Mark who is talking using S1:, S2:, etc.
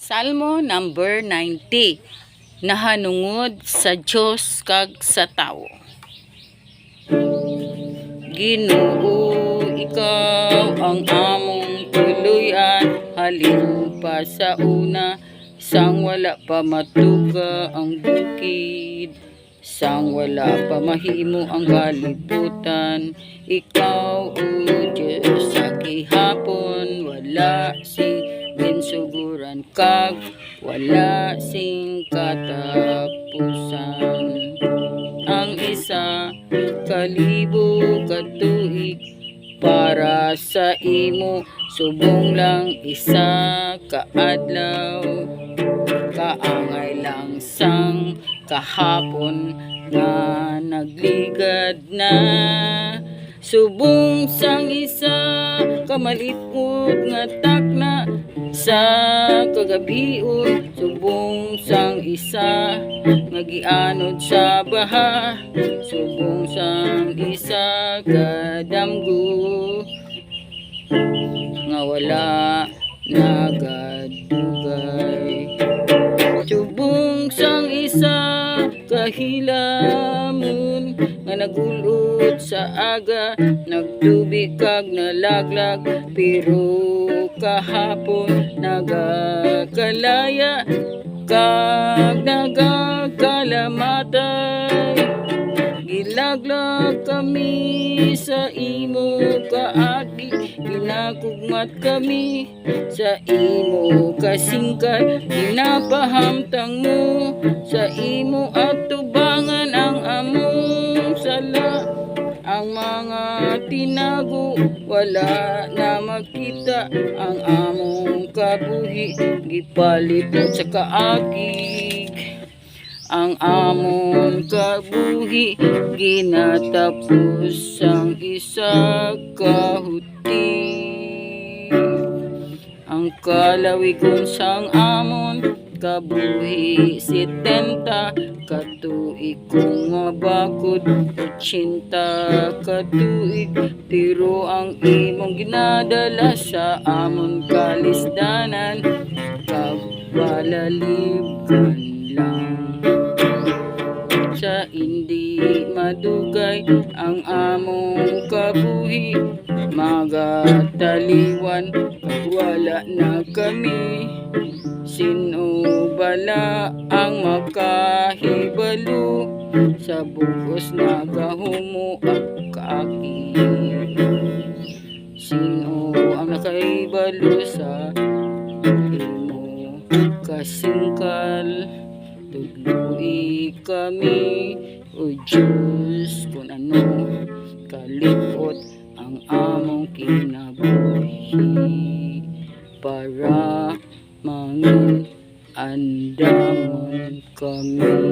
S1: Salmo number 90. Nahanungod sa Dios kag sa tawo. Ginoo, ikaw ang among tuluyan, halin pa sa una, sang wala pa matuga ang bukid, sang wala pa mahimo ang kalibutan. Ikaw, o Diyos, sa gihapon, wala si ginsuguran kag wala sing katapusan. Ang isa kalibo katuig para sa imo, subong lang isa kaadlaw. Kaangay lang sang kahapon nga nagligad na, subong sang isa kamalikot nga takna sa kagabion, subong sang isa nga gianod sa baha, subong sang isa kadamgo nga wala nagadugay, subong sang isa kahilamon nga nagulod sa aga, nagtubig kag nalaglag, pero kahapon nagakalaya kag nagakalamatay. Gilaglag kami sa imo kaagi, ginakugmat kami sa imo kasingkad, ginapahamtang mo sa imo at tubangan ang among sala. Ang mga tinago wala na makita, ang among kabuhi gipalipot sa kaagig. Ang among kabuhi ginatapos ang isa kahuti. Ang kalawigon sang amon kabuhi 70 katuig, kung nga bakod 80 katuig, pero ang imong ginadala sa amon kalisdanan kabalalibkan lang. Sa hindi madugay ang among kabuhi, magataliwan wala na kami. Sino bala ang makahibalo sa bugos na gahumo at kaaki? Sino ang nakahibalo sa imo kasingkal? Tuglu'i kami, o Diyos, kung ano kalipot ang among kinabuhi, para mangin andamon kami.